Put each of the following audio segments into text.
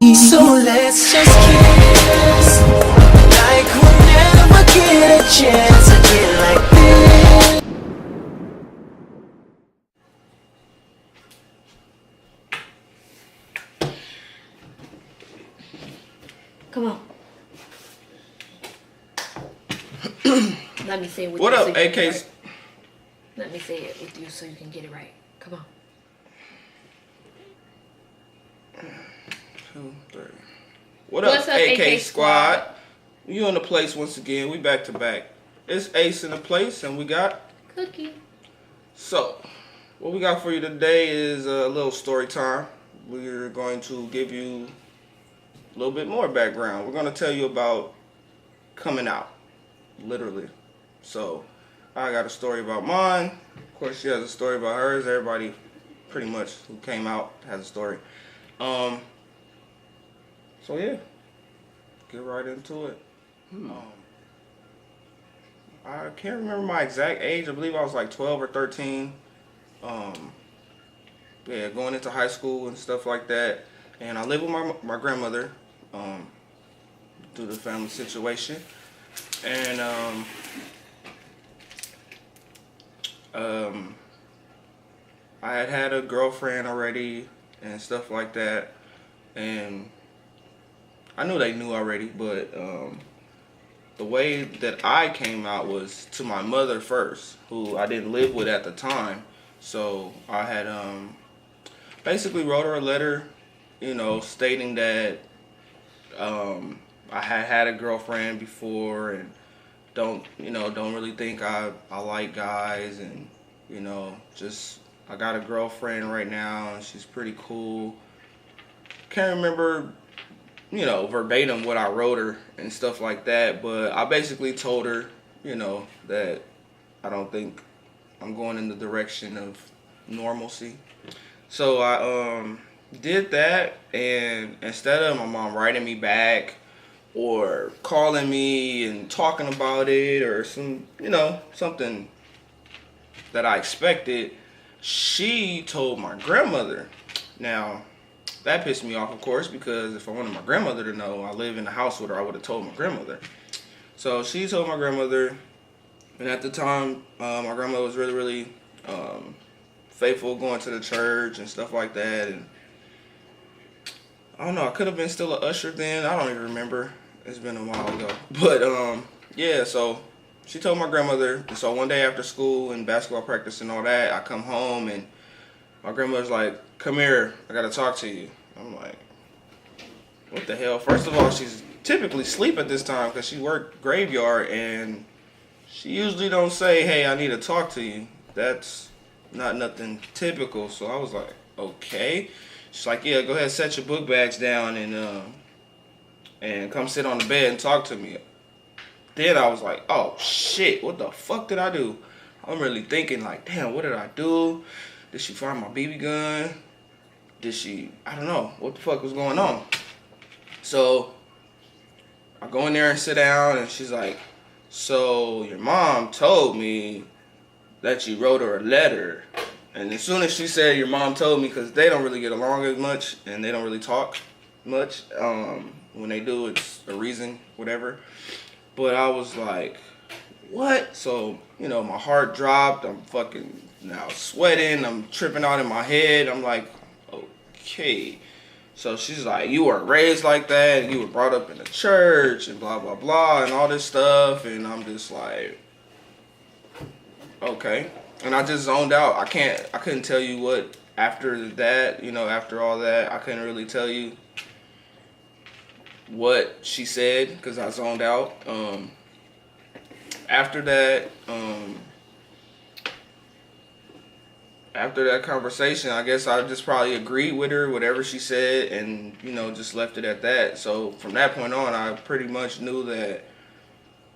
So let's just kiss like we'll never get a chance again like this. Come on. Let me say it with what you. Up, so AK? right. Let me say it with you so you can get it right. Come on. 2, 3. What's up, AK Squad? You in the place once again. We back to back. It's Ace in the place, and we got Cookie. So, what we got for you today is a little story time. We're going to give you a little bit more background. We're going to tell you about coming out, literally. So, I got a story about mine. Of course, she has a story about hers. Everybody, pretty much, who came out has a story. So yeah, get right into it. I can't remember my exact age. I believe I was like 12 or 13. Yeah, going into high school and stuff like that. And I lived with my grandmother due to the family situation. And I had a girlfriend already and stuff like that. And I knew they knew already, but the way that I came out was to my mother first, who I didn't live with at the time. So I had basically wrote her a letter, you know, stating that I had a girlfriend before and don't really think I like guys, and you know, just I got a girlfriend right now and she's pretty cool. Can't remember, you know, verbatim what I wrote her and stuff like that, but I basically told her, you know, that I don't think I'm going in the direction of normalcy. So I did that, and instead of my mom writing me back or calling me and talking about it or some, you know, something that I expected, she told my grandmother. Now, that pissed me off, of course, because if I wanted my grandmother to know I live in the house with her, I would have told my grandmother. So she told my grandmother, and at the time, my grandmother was really, really faithful, going to the church and stuff like that. And I don't know, I could have been still an usher then. I don't even remember. It's been a while ago. But yeah, so she told my grandmother. And so one day after school and basketball practice and all that, I come home and my grandmother's like, "Come here, I gotta talk to you." I'm like, what the hell? First of all, she's typically asleep at this time because she worked graveyard, and she usually don't say, "Hey, I need to talk to you." That's not nothing typical. So I was like, okay. She's like, "Yeah, go ahead, set your book bags down and come sit on the bed and talk to me." Then I was like, oh shit, what the fuck did I do? I'm really thinking like, damn, what did I do? Did she find my BB gun? Did she, I don't know, what the fuck was going on? So I go in there and sit down, and she's like, "So your mom told me that you wrote her a letter." And as soon as she said your mom told me, because they don't really get along as much and they don't really talk much. When they do, it's a reason, whatever. But I was like, what? So, you know, my heart dropped. I'm fucking now sweating. I'm tripping out in my head. I'm like, okay. So she's like, "You weren't raised like that, and you were brought up in the church, and blah, blah, blah, and all this stuff." And I'm just like, okay. And I just zoned out. I couldn't tell you what after that, you know, after all that, I couldn't really tell you what she said because I zoned out. After that, after that conversation, I guess I just probably agreed with her, whatever she said, and, you know, just left it at that. So from that point on, I pretty much knew that,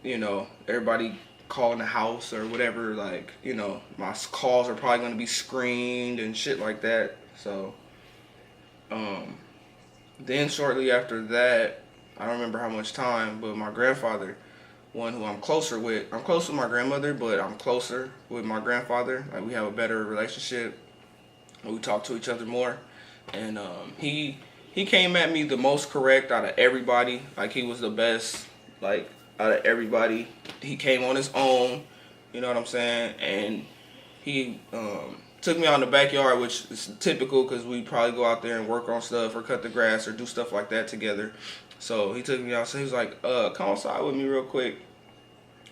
you know, everybody calling the house or whatever, like, you know, my calls are probably going to be screened and shit like that. So, then shortly after that, I don't remember how much time, but my grandfather, one who I'm closer with, I'm close with my grandmother, but I'm closer with my grandfather. Like, we have a better relationship. We talk to each other more. And he he came at me the most correct out of everybody. Like, he was the best, like, out of everybody. He came on his own, you know what I'm saying? And he took me out in the backyard, which is typical because we probably go out there and work on stuff or cut the grass or do stuff like that together. So he took me out. So he was like, come outside with me real quick.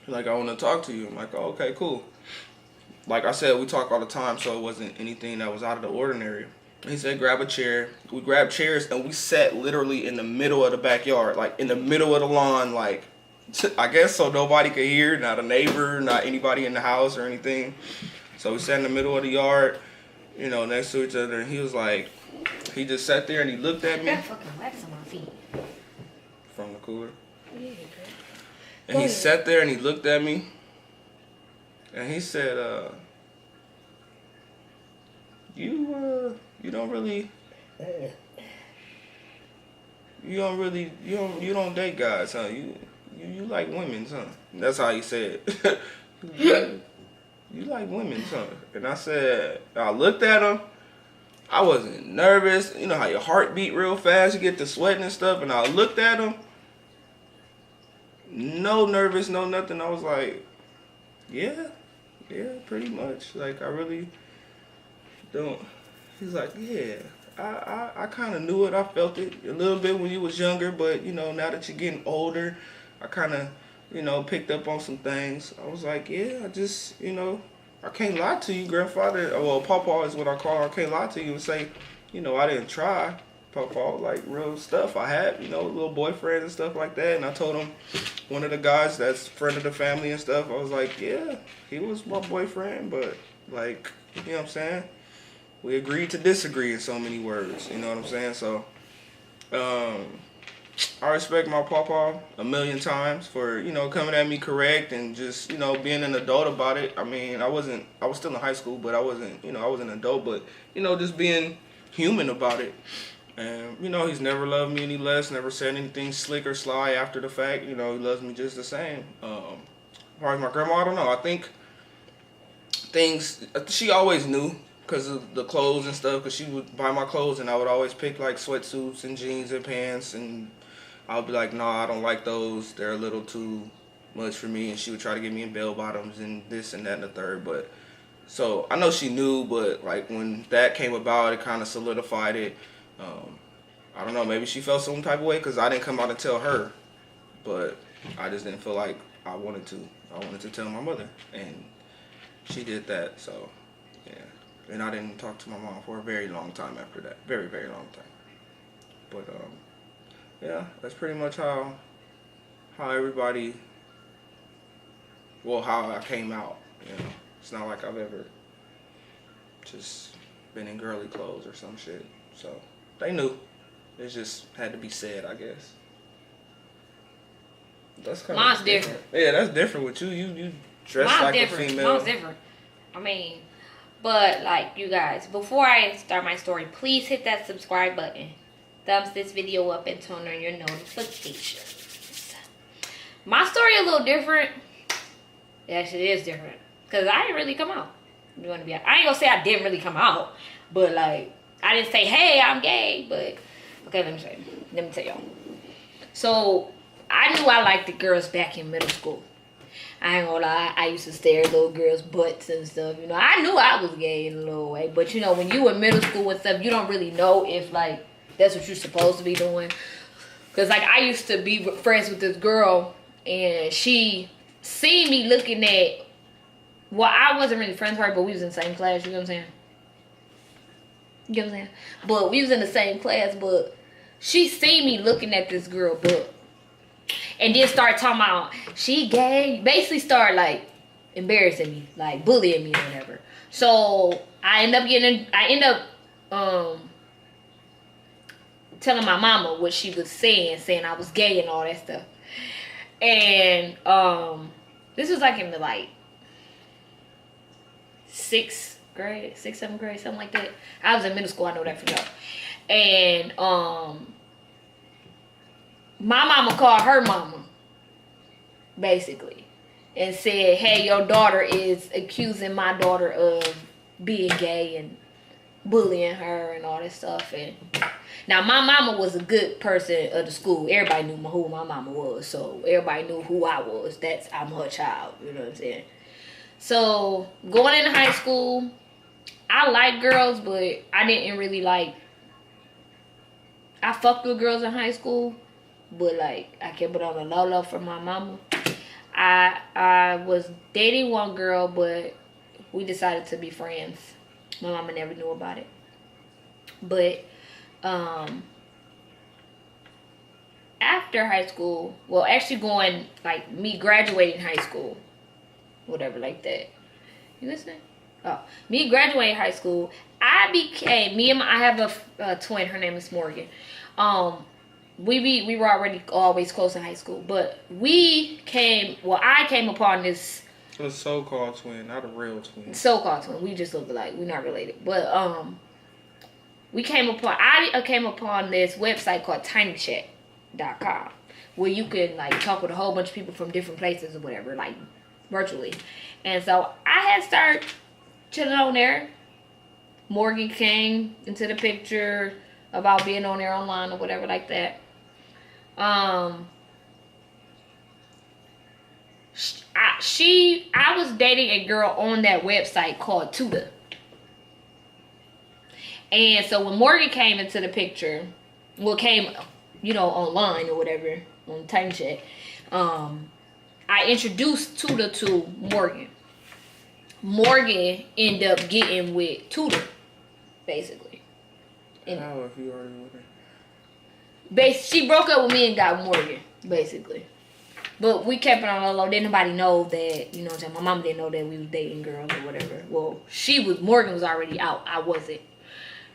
Like, I want to talk to you. I'm like, oh, okay, cool. Like I said, we talk all the time, so it wasn't anything that was out of the ordinary. He said, grab a chair. We grabbed chairs, and we sat literally in the middle of the backyard, like in the middle of the lawn, like, I guess so nobody could hear, not a neighbor, not anybody in the house or anything. So we sat in the middle of the yard, you know, next to each other, and he was like, he just sat there and he looked at me. I got fucking wax on my feet. From the cooler. Yeah, and he sat there and he looked at me, and he said, you don't really, you don't date guys, huh? You like women, huh? That's how he said it. You like women, huh? And I looked at him. I wasn't nervous. You know how your heart beat real fast, you get to sweating and stuff. And I looked at him. No nervous, no nothing. I was like, yeah, pretty much. Like, I really don't. He's like, yeah, I kind of knew it. I felt it a little bit when you was younger. But, you know, now that you're getting older, I kind of, you know, picked up on some things. I was like, yeah, I just, you know, I can't lie to you, grandfather. Well, Pawpaw is what I call her. I can't lie to you and say, you know, I didn't try. Pawpaw, like, real stuff. I had, you know, little boyfriends and stuff like that. And I told him, one of the guys that's friend of the family and stuff, I was like, yeah, he was my boyfriend. But, like, you know what I'm saying? We agreed to disagree in so many words. You know what I'm saying? So, I respect my pawpaw a million times for, you know, coming at me correct and just, you know, being an adult about it. I mean, I was still in high school, but I wasn't an adult, but, you know, just being human about it. And, you know, he's never loved me any less, never said anything slick or sly after the fact. You know, he loves me just the same. As far as my grandma, I don't know. I think she always knew because of the clothes and stuff, because she would buy my clothes and I would always pick like sweatsuits and jeans and pants, and I would be like, no, I don't like those. They're a little too much for me. And she would try to get me in bell bottoms and this and that and the third. But so I know she knew, but like when that came about, it kind of solidified it. I don't know, maybe she felt some type of way because I didn't come out and tell her, but I just didn't feel like I wanted to. I wanted to tell my mother, and she did that. So yeah, and I didn't talk to my mom for a very long time after that, very, very long time. But yeah, that's pretty much how everybody, well, how I came out, you know. It's not like I've ever just been in girly clothes or some shit. So they knew. It just had to be said, I guess. That's kind Mine's different. Yeah, that's different with you. You dress like a female. Mine's different. I mean, but like you guys, before I start my story, please hit that subscribe button. Thumbs this video up and turn on your notifications. My story a little different. It actually is different. Because I didn't really come out. I ain't gonna say I didn't really come out. But like, I didn't say, hey, I'm gay. But, okay, let me tell y'all. So, I knew I liked the girls back in middle school. I ain't gonna lie, I used to stare at little girls' butts and stuff. You know, I knew I was gay in a little way. But, you know, when you in middle school and stuff, you don't really know if, like, that's what you're supposed to be doing. Because, like, I used to be friends with this girl, and she seen me looking at, well, I wasn't really friends with her, but we was in the same class, you know what I'm saying? You know what I'm saying? But we was in the same class, but she seen me looking at this girl butt. And then started talking about, she gay. Basically started, like, embarrassing me, like, bullying me or whatever. So, I end up telling my mama what she was saying I was gay and all that stuff. And, this was, like, in the, like, 6th grade, 7th grade, something like that. I was in middle school, I know that for sure. And my mama called her mama, basically, and said, hey, your daughter is accusing my daughter of being gay and bullying her and all this stuff. And now my mama was a good person of the school. Everybody knew who my mama was, so everybody knew who I was. I'm her child. You know what I'm saying? So going into high school, I liked girls, but I didn't really like. I fucked with girls in high school, but like I kept it on the low for my mama. I was dating one girl, but we decided to be friends. My mama never knew about it. But after high school, well, actually going like me graduating high school, whatever like that. You listening? Oh, me graduating high school, I have a twin. Her name is Morgan. We were already always close in high school, but I came upon this. A so-called twin, not a real twin. So-called twin. We just look alike. We're not related. But I came upon this website called tinychat.com, where you can like talk with a whole bunch of people from different places or whatever, like virtually. And so I had started chilling on there. Morgan came into the picture about being on there online or whatever like that. I was dating a girl on that website called Tuda. And so when Morgan came into the picture, came, online or whatever, on Tiny Chat, I introduced Tuda to Morgan. Morgan ended up getting with Tuda, basically. How if you already with her? She broke up with me and got Morgan, basically. But we kept it on the low. Didn't nobody know that, you know what I'm saying? My mom didn't know that we was dating girls or whatever. Well, Morgan was already out. I wasn't.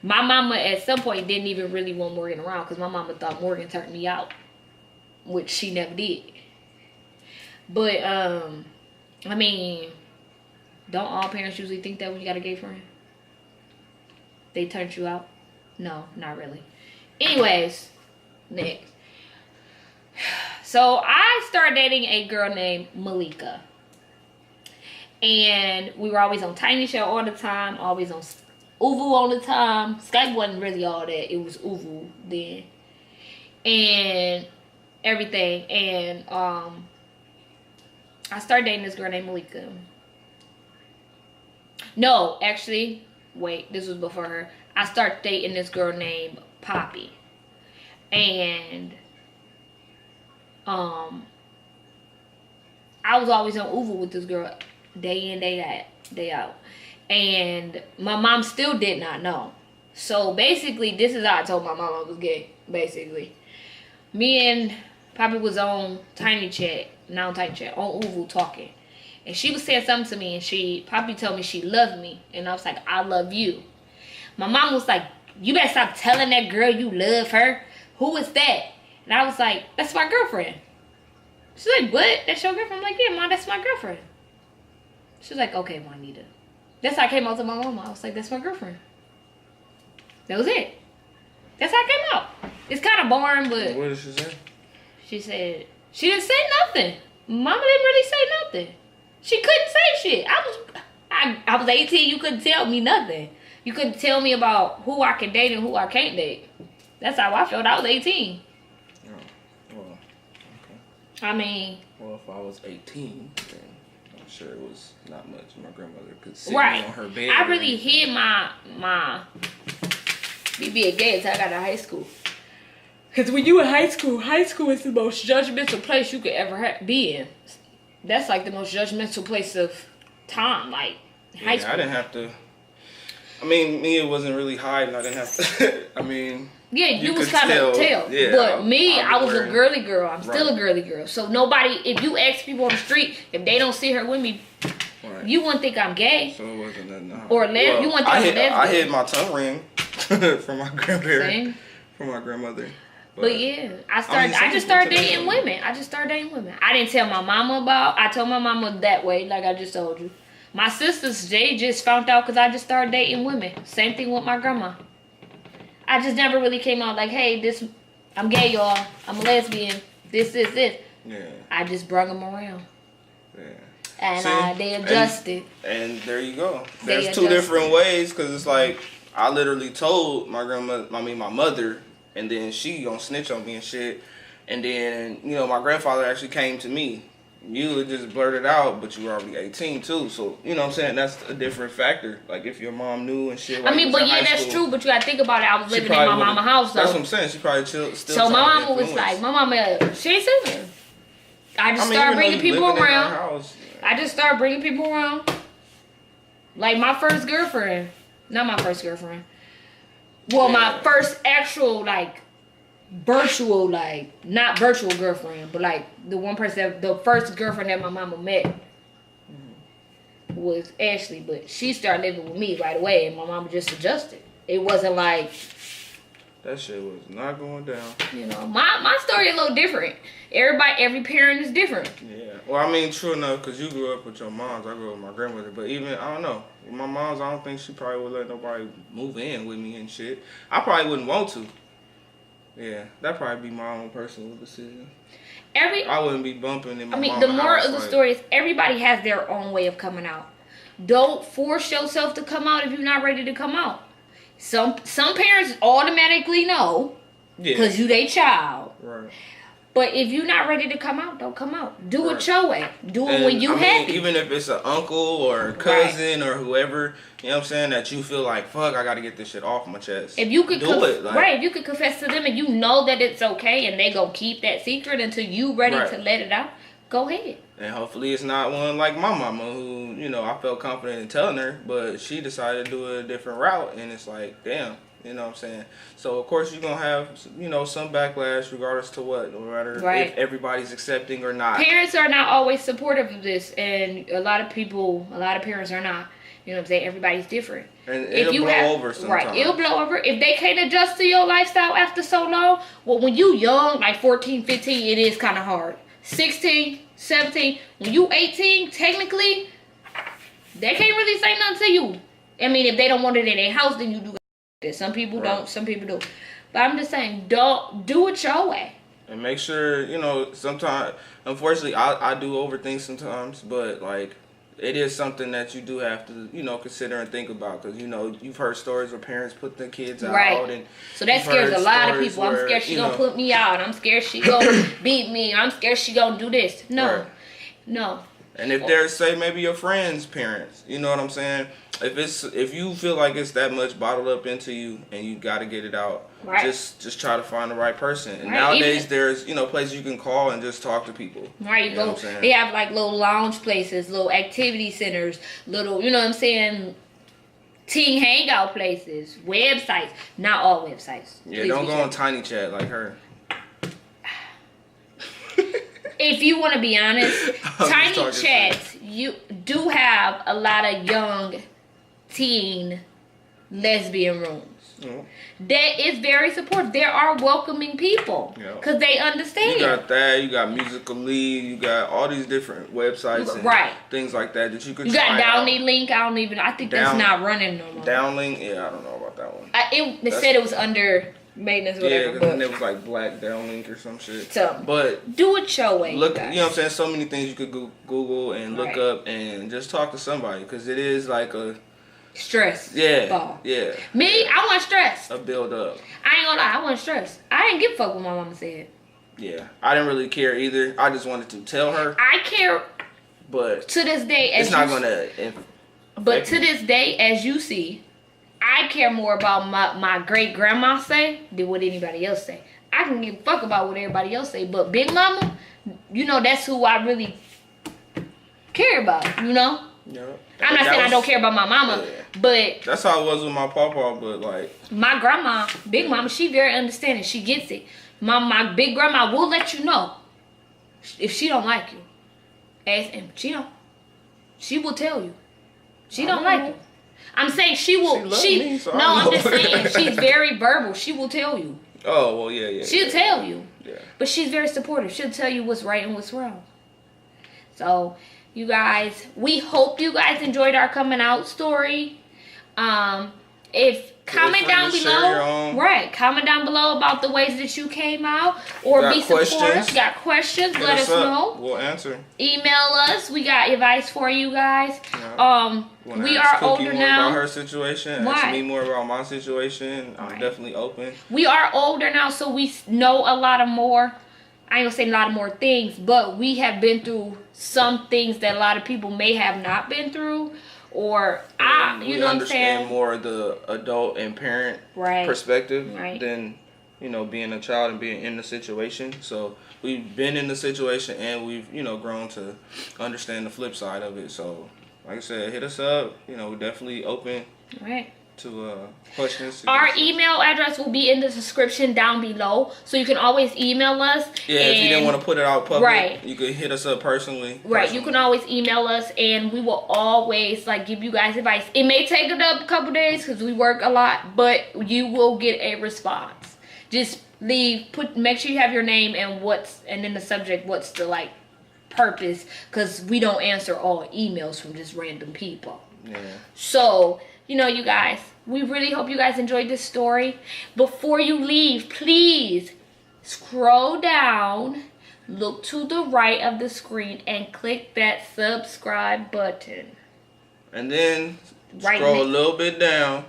My mama at some point didn't even really want Morgan around because my mama thought Morgan turned me out, which she never did. But, I mean, don't all parents usually think that when you got a gay friend? They turned you out? No, not really. Anyways, next. So I started dating a girl named Malika. And we were always on Tiny Show all the time, always on Uvu all the time. Skype wasn't really all that. It was Uvu then. And everything. And I started dating this girl named Malika. No, actually, wait, this was before her. I started dating this girl named Poppy. And I was always on Uvu with this girl day in, day out. And my mom still did not know. So basically, this is how I told my mom I was gay, basically. Me and Poppy was on Tiny Chat, on Uvu talking. And she was saying something to me, and Poppy told me she loved me. And I was like, I love you. My mom was like, you better stop telling that girl you love her. Who is that? And I was like, that's my girlfriend. She's like, what? That's your girlfriend? I'm like, yeah, Mom, that's my girlfriend. She was like, okay, Nita. That's how I came out to my mama. I was like, that's my girlfriend. That was it. That's how I came out. It's kind of boring, but... What did she say? She said... She didn't say nothing. Mama didn't really say nothing. She couldn't say shit. I was 18. You couldn't tell me nothing. You couldn't tell me about who I can date and who I can't date. That's how I felt. I was 18. Oh, well, okay. I mean... Well, if I was 18, then I'm sure it was not much. My grandmother could sit me on her bed. I really hid me being gay until I got to high school. Because when you in high school is the most judgmental place you could ever be in. That's like the most judgmental place of time, like high school. I didn't have to. I mean, me, it wasn't really hiding. I didn't have to. I mean, yeah, you was kind of tell. Yeah, but me, I was a girly girl. I'm still a girly girl. So nobody, if you ask people on the street, if they don't see her with me, you wouldn't think I'm gay. So it wasn't that. No. Or lesbian. You wouldn't think I'm lesbian. I hid my tongue ring from my grandparents. From my grandmother. But yeah, I just started dating women. I didn't tell my mama I told my mama that way, like I just told you. My sisters, they just found out because I just started dating women. Same thing with my grandma. I just never really came out like, hey, I'm gay, y'all. I'm a lesbian. This. Yeah. I just brought them around. Yeah. And they adjusted. And there you go. There's two different ways, because it's like, I literally told my mother, and then she gonna snitch on me and shit. And then, you know, my grandfather actually came to me. You would just blurt it out, but you were already 18 too. So, you know what I'm saying? That's a different factor. Like, if your mom knew and shit. I mean, but yeah, that's true. But you gotta think about it. I was living in my mama's house, though. That's what I'm saying. She probably still. So my mama was like, my mama, she ain't sitting there. I just started bringing people around. I just started bringing people around. Like, my first girlfriend. Not my first girlfriend. Well, my first actual, like, virtual, like, not virtual girlfriend, but, like, the one person that, the first girlfriend that my mama met was Ashley. But she started living with me right away, and my mama just adjusted. It wasn't like... That shit was not going down. You know, my story a little different. Every parent is different. Yeah. Well, I mean, true enough, because you grew up with your moms. I grew up with my grandmother. But even, I don't know. With my moms, I don't think she probably would let nobody move in with me and shit. I probably wouldn't want to. Yeah. That'd probably be my own personal decision. I wouldn't be bumping in my mama's house. The moral of the story is everybody has their own way of coming out. Don't force yourself to come out if you're not ready to come out. Some parents automatically know because you their child. Right. But if you're not ready to come out, don't come out. Do it your way. Do it when you happy. Even if it's an uncle or a cousin or whoever, you know what I'm saying, that you feel like, fuck, I got to get this shit off my chest. If you could do it. Like, if you could confess to them and you know that it's okay and they going to keep that secret until you ready to let it out, go ahead. And hopefully it's not one like my mama who, you know, I felt confident in telling her, but she decided to do a different route. And it's like, damn, you know what I'm saying? So, of course, you're going to have, you know, some backlash regardless to what, no matter if everybody's accepting or not. Parents are not always supportive of this. And a lot of parents are not. You know what I'm saying? Everybody's different. And it'll blow over sometimes. Right, it'll blow over. If they can't adjust to your lifestyle after so long, well, when you young, like 14, 15, it is kind of hard. 16, 17, when you 18, technically, they can't really say nothing to you. I mean, if they don't want it in their house, then you do it. Some people don't, some people do. But I'm just saying, don't do it your way. And make sure, you know, sometimes, unfortunately, I do overthink sometimes, but, like, it is something that you do have to, you know, consider and think about. Because, you know, you've heard stories where parents put their kids out. And so that scares a lot of people. I'm scared she going to put me out. I'm scared she going to beat me. I'm scared she going to do this. No. No. And if there's, say, maybe your friend's parents, you know what I'm saying? If you feel like it's that much bottled up into you and you got to get it out, just try to find the right person. And nowadays there's, you know, places you can call and just talk to people. Right, you know what I'm saying? They have like little lounge places, little activity centers, little, you know what I'm saying, teen hangout places, websites. Not all websites. Yeah, don't go on Tiny Chat like her. If you want to be honest, Tiny Chats, you do have a lot of young teen lesbian rooms. That is very supportive. There are welcoming people because they understand. You got that. You got Musical.ly. You got all these different websites and things like that you could. You got Downey Link. I think that's not running no more. Downlink. Yeah, I don't know about that one. They said it was under maintenance, whatever. Yeah, because it was like Black Downlink or some shit. So, but do it your way. Look, you know what I'm saying? So many things you could Google and look up and just talk to somebody because it is like a stress. Ball. Yeah. Me, I want stress. A build up. I ain't gonna lie, I want stress. I didn't give a fuck what my mama said. Yeah, I didn't really care either. I just wanted to tell her. I care, but to this day, it's not gonna. But to this day, as you see, I care more about my great grandma say than what anybody else say. I can give a fuck about what everybody else say, but Big Mama, you know, that's who I really care about. You know. Yeah. I'm not saying I don't care about my mama, but that's how it was with my papa. But like my grandma, Big Mama, she very understanding. She gets it. My big grandma will let you know if she don't like you. Ask him. She will tell you. She don't like you. I'm saying she will. I'm just saying she's very verbal. She will tell you. Oh well, yeah. She'll tell you. Yeah. But she's very supportive. She'll tell you what's right and what's wrong. So. You guys, we hope you guys enjoyed our coming out story. Comment down below. Right. Comment down below about the ways that you came out, or be supportive. Got questions? Let us know. We'll answer. Email us. We got advice for you guys. Yeah. We are older now. About her situation. Ask me more about my situation. I'm definitely open. We are older now, so we know a lot of more. I ain't gonna say a lot of more things, but we have been through some things that a lot of people may have not been through. Or you know what I'm saying? Understand more of the adult and parent perspective than, you know, being a child and being in the situation. So we've been in the situation and we've, you know, grown to understand the flip side of it. So like I said, hit us up. You know, we're definitely open to questions. Our email address will be in the description down below, so you can always email us. Yeah, if you didn't want to put it out public, you could hit us up personally. You can always email us, and we will always like give you guys advice. It may take a couple days because we work a lot, but you will get a response. Just make sure you have your name and then the subject, what's the like purpose, because we don't answer all emails from just random people. Yeah. So, you know, you guys, we really hope you guys enjoyed this story. Before you leave, please scroll down, look to the right of the screen, and click that subscribe button. And then scroll a little bit down,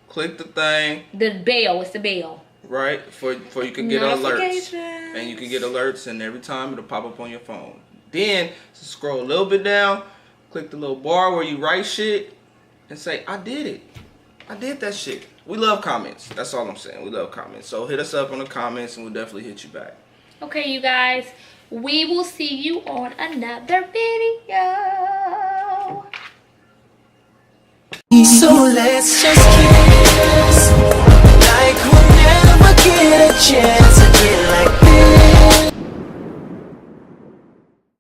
click the thing. The bell, it's the bell. Right, for you can get alerts. And you can get alerts, and every time it'll pop up on your phone. Then scroll a little bit down, click the little bar where you write shit, and say, I did it. I did that shit. We love comments. That's all I'm saying. We love comments. So hit us up on the comments and we'll definitely hit you back. Okay, you guys. We will see you on another video. So let's just kiss like we'll never get a chance.